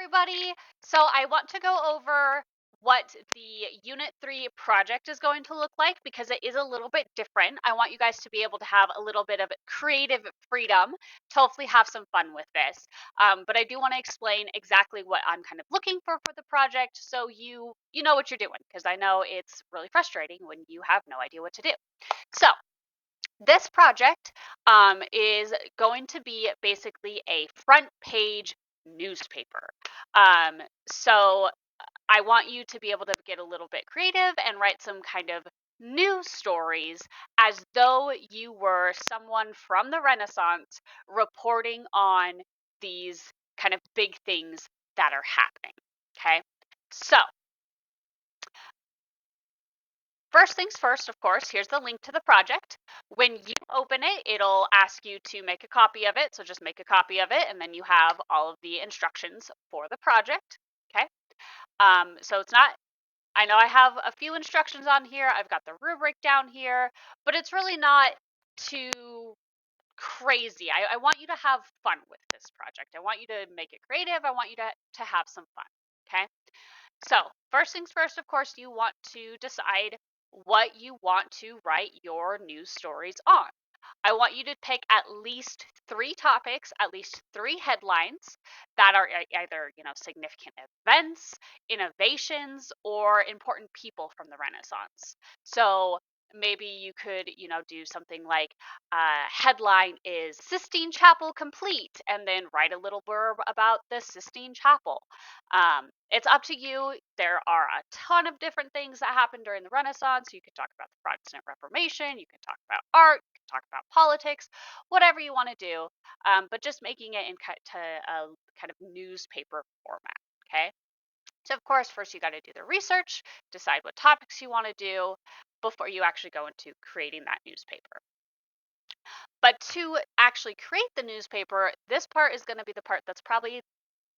everybody. So I want to go over what the Unit 3 project is going to look like because it is a little bit different. I want you guys to be able to have a little bit of creative freedom to hopefully have some fun with this. But I do want to explain exactly what I'm kind of looking for the project so you know what you're doing, because I know it's really frustrating when you have no idea what to do. So this project is going to be basically a front page newspaper. So I want you to be able to get a little bit creative and write some kind of news stories as though you were someone from the Renaissance reporting on these kind of big things that are happening. Okay. So first things first, of course, here's the link to the project. When you open it, it'll ask you to make a copy of it. So just make a copy of it, and then you have all of the instructions for the project. Okay. So it's not, I know I have a few instructions on here. I've got the rubric down here, but it's really not too crazy. I want you to have fun with this project. I want you to make it creative. I want you to have some fun. Okay. So, first things first, of course, you want to decide what you want to write your news stories on. I want you to pick at least 3 topics, at least 3 headlines that are either, significant events, innovations, or important people from the Renaissance. So maybe you could, do something like headline is Sistine Chapel complete, and then write a little blurb about the Sistine Chapel. It's up to you. There are a ton of different things that happened during the Renaissance. You can talk about the Protestant Reformation, you can talk about art, you can talk about politics, whatever you want to do, but just making it in to a kind of newspaper format. Okay. So, of course, first you got to do the research, decide what topics you want to do before you actually go into creating that newspaper. But to actually create the newspaper, this part is going to be the part that's probably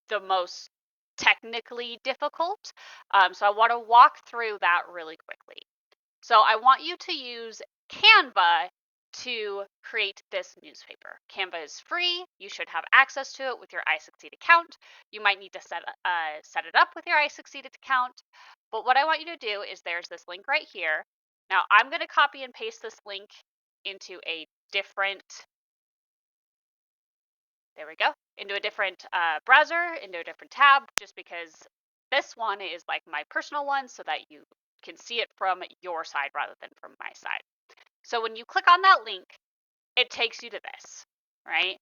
the most technically difficult. So I want to walk through that really quickly. So I want you to use Canva to create this newspaper. Canva is free. You should have access to it with your iSucceed account. You might need to set it up with your iSucceed account. But what I want you to do is there's this link right here. Now I'm going to copy and paste this link into a different, there we go, into a different browser, into a different tab, just because this one is like my personal one so that you can see it from your side rather than from my side. So when you click on that link, it takes you to this, right?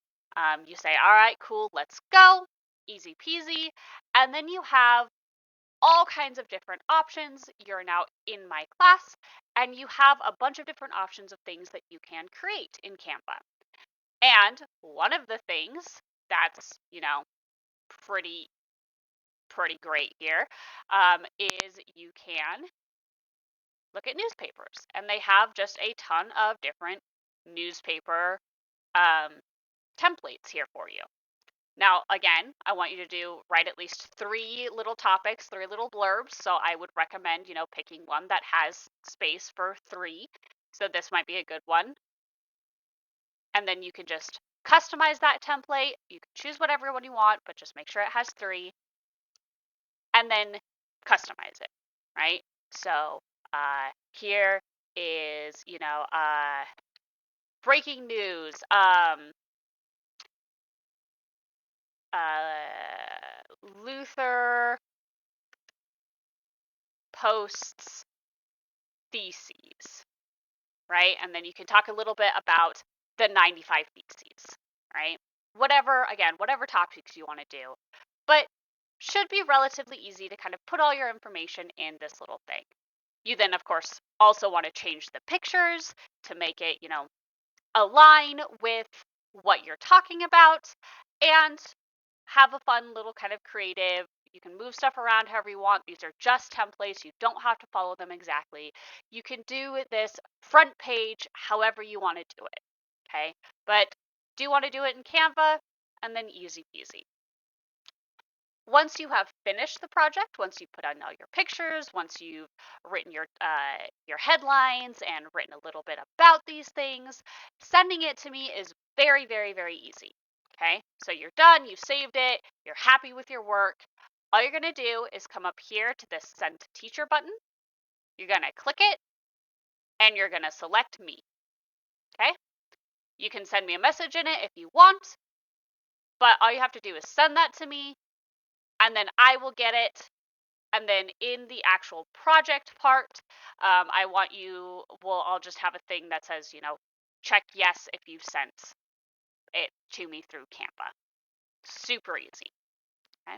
You say, all right, cool, let's go, easy peasy. And then you have all kinds of different options. You're now in my class, and you have a bunch of different options of things that you can create in Canva. And one of the things that's, pretty great here is you can look at newspapers, and they have just a ton of different newspaper um, templates here for you. Now, again, I want you to write at least 3 little topics, 3 little blurbs. So I would recommend, picking one that has space for 3. So this might be a good one. And then you can just customize that template. You can choose whatever one you want, but just make sure it has 3. And then customize it, right? So here is, breaking news. Luther posts theses, right? And then you can talk a little bit about the 95 theses, right? Whatever topics you want to do, but should be relatively easy to kind of put all your information in this little thing. You then, of course, also want to change the pictures to make it, align with what you're talking about, and have a fun little kind of creative. You can move stuff around however you want. These are just templates. You don't have to follow them exactly. You can do this front page however you want to do it. Okay. But do you want to do it in Canva? And then easy peasy. Once you have finished the project, once you put on all your pictures, once you've written your headlines and written a little bit about these things, sending it to me is very, very, very easy. Okay, so you're done, you saved it, you're happy with your work. all you're going to do is come up here to this Send to Teacher button. You're going to click it, and you're going to select me. Okay? You can send me a message in it if you want, but all you have to do is send that to me, and then I will get it. And then in the actual project part, I'll just have a thing that says, check yes if you've sent it to me through Canva. Super easy. Okay.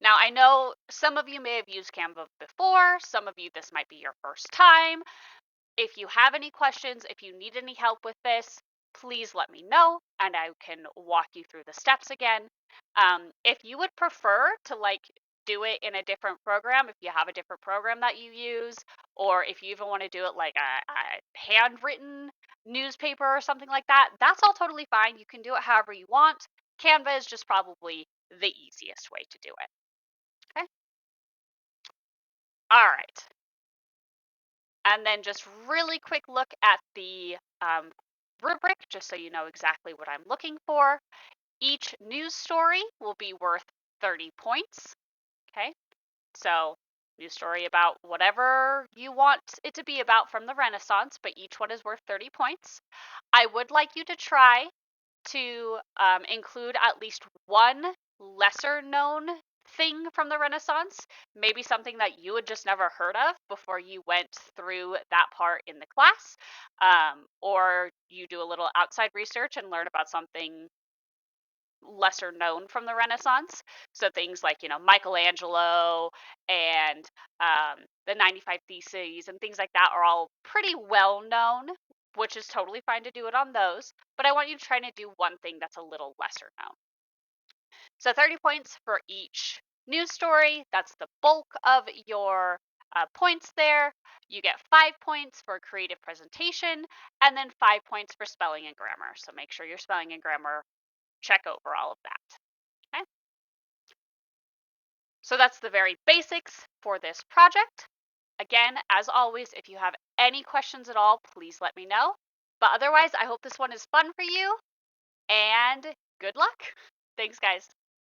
Now, I know some of you may have used Canva before. Some of you, this might be your first time. If you have any questions, if you need any help with this, please let me know and I can walk you through the steps again. If you would prefer to do it in a different program, if you have a different program that you use, or if you even want to do it like a handwritten newspaper or something like that, that's all totally fine. You can do it however you want. Canva is just probably the easiest way to do it. Okay. All right. And then just really quick look at the rubric, just so you know exactly what I'm looking for. Each news story will be worth 30 points. Okay. So, news story about whatever you want it to be about from the Renaissance, but each one is worth 30 points. I would like you to try to include at least one lesser known thing from the Renaissance, maybe something that you had just never heard of before you went through that part in the class, or you do a little outside research and learn about something lesser known from the Renaissance. So things like, Michelangelo and the 95 Theses and things like that are all pretty well known, which is totally fine to do it on those. But I want you to try to do one thing that's a little lesser known. So 30 points for each news story. That's the bulk of your points there. You get 5 points for creative presentation and then 5 points for spelling and grammar. So make sure your spelling and grammar check over all of that. Okay. So that's the very basics for this project. Again, as always, if you have any questions at all, please let me know. But otherwise, I hope this one is fun for you and good luck. Thanks, guys.